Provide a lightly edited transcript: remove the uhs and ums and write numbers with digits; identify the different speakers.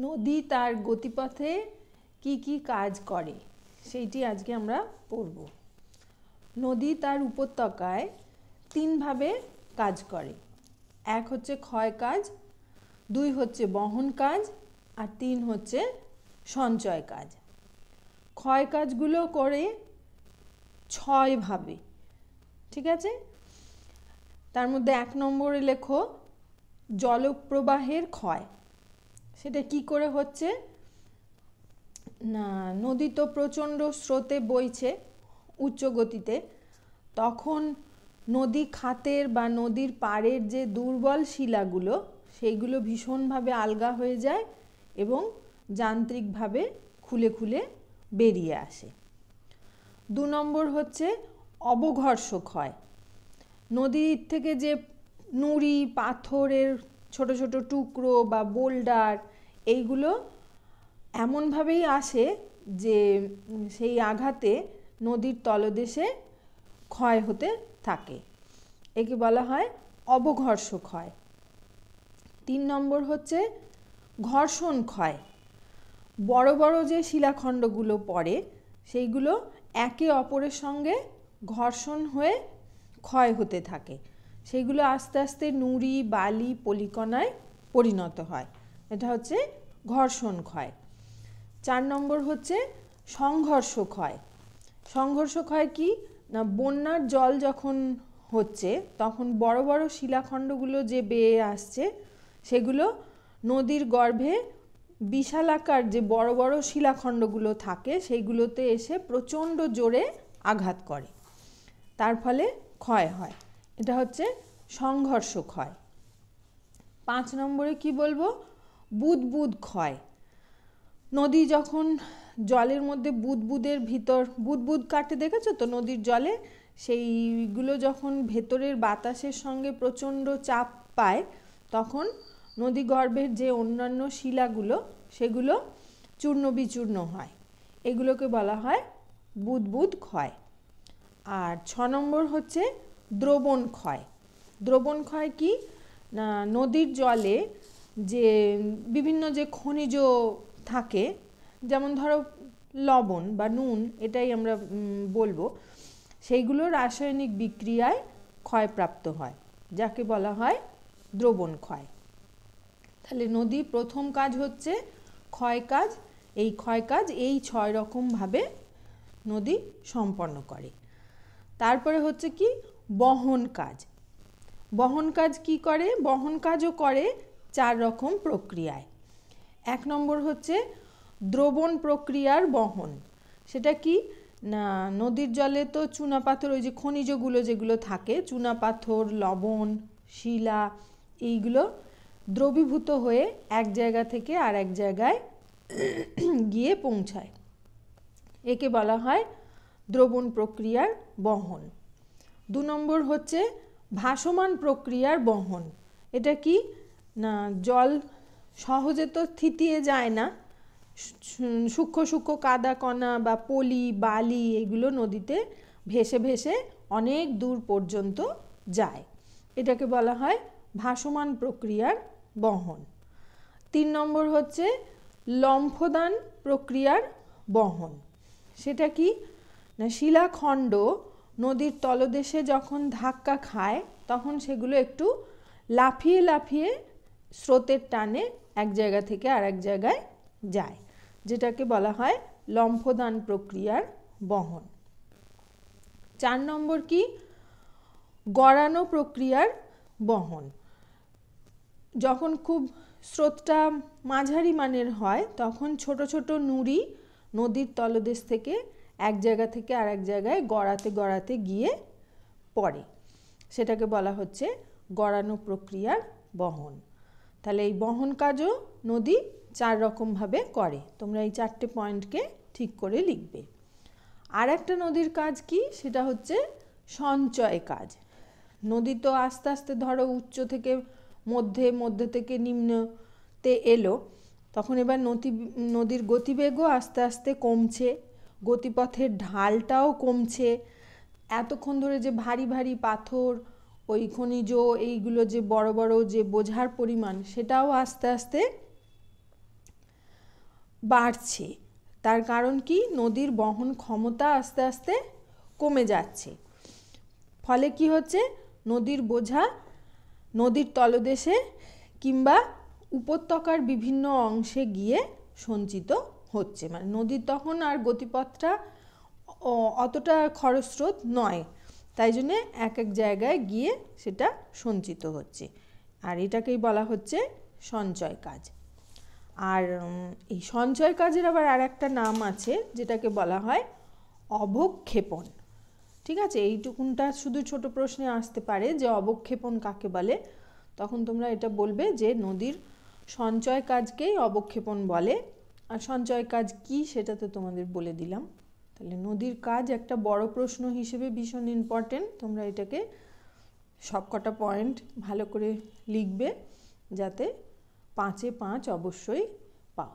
Speaker 1: নদী তার গতিপথে কি কি কাজ করে সেইটি আজকে আমরা পড়ব। নদী তার উপত্যকায় তিনভাবে কাজ করে। এক হচ্ছে ক্ষয় কাজ, দুই হচ্ছে বহন কাজ, আর তিন হচ্ছে সঞ্চয় কাজ। ক্ষয় কাজগুলো করে 6 ভাবে, ঠিক আছে। তার মধ্যে 1 নম্বরে লেখো জলপ্রবাহের ক্ষয়। সেটা কি করে হচ্ছে না, নদী তো প্রচণ্ড স্রোতে বইছে উচ্চ গতিতে, তখন নদী খাতের বা নদীর পাড়ের যে দুর্বল শিলাগুলো সেইগুলো ভীষণভাবে আলগা হয়ে যায় এবং যান্ত্রিকভাবে খুলে খুলে বেরিয়ে আসে। 2 নম্বর হচ্ছে অবঘর্ষ ক্ষয়। নদীর থেকে যে নুড়ি পাথরের ছোট ছোট টুকরো বা বোল্ডার এইগুলো এমনভাবেই আসে যে সেই আঘাতে নদীর তলদেশে ক্ষয় হতে থাকে, একে বলা হয় অবঘর্ষ ক্ষয়। 3 নম্বর হচ্ছে ঘর্ষণ ক্ষয়। বড় বড় যে শিলাখণ্ডগুলো পড়ে সেইগুলো একে অপরের সঙ্গে ঘর্ষণ হয়ে ক্ষয় হতে থাকে, সেইগুলো আস্তে আস্তে নুড়ি বালি পলিকণায় পরিণত হয়, এটা হচ্ছে ঘর্ষণ ক্ষয়। 4 নম্বর হচ্ছে সংঘর্ষ ক্ষয়। সংঘর্ষ ক্ষয় কি না, বন্যার জল যখন হচ্ছে তখন বড় বড় শিলাখণ্ডগুলো যে বেয়ে আসছে সেগুলো নদীর গর্ভে বিশালাকার যে বড় বড় শিলাখণ্ডগুলো থাকে সেইগুলোতে এসে প্রচণ্ড জোরে আঘাত করে, তার ফলে ক্ষয় হয়, এটা হচ্ছে সংঘর্ষ ক্ষয়। 5 নম্বরে কি বলবো, বুদবুদ ক্ষয়। নদী যখন জলের মধ্যে বুদবুদের ভিতর বুদবুদ কাটে দেখেছো তো নদীর জলে, সেইগুলো যখন ভেতরের বাতাসের সঙ্গে প্রচণ্ড চাপ পায় তখন নদী গর্ভের যে অন্যান্য শিলাগুলো সেগুলো চূর্ণ বিচূর্ণ হয়, এগুলোকে বলা হয় বুদবুদ ক্ষয়। আর 6 নম্বর হচ্ছে দ্রবণ ক্ষয়। দ্রবণ ক্ষয় কি না, নদীর জলে যে বিভিন্ন যে খনিজ থাকে, যেমন ধরো লবণ বা নুন, এটাই আমরা বলবো, সেইগুলো রাসায়নিক বিক্রিয়ায় ক্ষয়প্রাপ্ত হয়, যাকে বলা হয় দ্রবণ ক্ষয়। তাহলে নদী প্রথম কাজ হচ্ছে ক্ষয় কাজ। এই ক্ষয় কাজ এই 6 রকমভাবে নদী সম্পন্ন করে। তারপরে হচ্ছে কি বহন কাজ। বহন কাজ কি করে, বহন কাজও করে 4 রকম প্রক্রিয়ায়। 1 নম্বর হচ্ছে দ্রবণ প্রক্রিয়ার বহন। সেটা কি না, নদীর জলে তো চুনাপাথর ওই যে খনিজগুলো যেগুলো থাকে, চুনাপাথর লবণ শিলা এইগুলো দ্রবীভূত হয়ে এক জায়গা থেকে আর এক জায়গায় গিয়ে পৌঁছায়, একে বলা হয় দ্রবণ প্রক্রিয়ার বহন। 2 নম্বর হচ্ছে ভাসমান প্রক্রিয়ার বহন। এটা কি না, জল সহজে তো থিতিয়ে যায় না, সূক্ষ্ম সূক্ষ্ম কাদা কণা বা পলি বালি এগুলো নদীতে ভেসে ভেসে অনেক দূর পর্যন্ত যায়, এটাকে বলা হয় ভাসমান প্রক্রিয়ার বহন। 3 নম্বর হচ্ছে লম্ফদান প্রক্রিয়ার বহন। সেটা কি না, শিলাখণ্ড নদীর তলদেশে যখন ধাক্কা খায় তখন সেগুলো একটু লাফিয়ে লাফিয়ে স্রোতের টানে এক জায়গা থেকে আর এক জায়গায় যায়, যেটাকে বলা হয় লম্ফদান প্রক্রিয়ার বহন। 4 নম্বর কি গড়ানো প্রক্রিয়ার বহন। যখন খুব স্রোতটা মাঝারি মানের হয় তখন ছোট ছোট নুড়ি নদীর তলদেশ থেকে এক জায়গা থেকে আর এক জায়গায় গড়াতে গড়াতে গিয়ে পড়ে, সেটাকে বলা হচ্ছে গড়ানো প্রক্রিয়ার বহন। তাহলে এই বহন কাজও নদী 4 রকমভাবে করে, তোমরা এই 4টে পয়েন্টকে ঠিক করে লিখবে। আর একটা নদীর কাজ কি, সেটা হচ্ছে সঞ্চয় কাজ। নদী তো আস্তে আস্তে ধরো উচ্চ থেকে মধ্যে, মধ্যে থেকে নিম্নতে এলো, তখন এবার নদীর গতিবেগও আস্তে আস্তে কমছে, গতিপথের ঢালটাও কমছে। এতক্ষণ ধরে যে ভারী ভারী পাথর ওই খনিজ এইগুলো যে বড় বড় যে বোঝার পরিমাণ সেটাও আস্তে আস্তে বাড়ছে। তার কারণ কি, নদীর বহন ক্ষমতা আস্তে আস্তে কমে যাচ্ছে। ফলে কি হচ্ছে, নদীর বোঝা নদীর তলদেশে কিংবা উপত্যকার বিভিন্ন অংশে গিয়ে সঞ্চিত হচ্ছে। মানে নদীর তখন আর গতিপথটা অতটা খরস্রোত নয়, তাই জন্যে এক এক জায়গায় গিয়ে সেটা সঞ্চিত হচ্ছে, আর এটাকেই বলা হচ্ছে সঞ্চয় কাজ। আর এই সঞ্চয় কাজের আবার আর একটা নাম আছে, যেটাকে বলা হয় অবক্ষেপণ। ঠিক আছে, এইটুকুনটা শুধু ছোট প্রশ্নে আসতে পারে যে অবক্ষেপণ কাকে বলে। তখন তোমরা এটা বলবে যে নদীর সঞ্চয় কাজকেই অবক্ষেপণ বলে। আর সঞ্চয় কাজ কি সেটা তো তোমাদের বলে দিলাম। তাহলে নদীর কাজ একটা বড় প্রশ্ন হিসেবে ভীষণ ইম্পর্টেন্ট। তোমরা এটাকে সবকটা পয়েন্ট ভালো করে লিখবে, যাতে 5-এ 5 অবশ্যই পাও।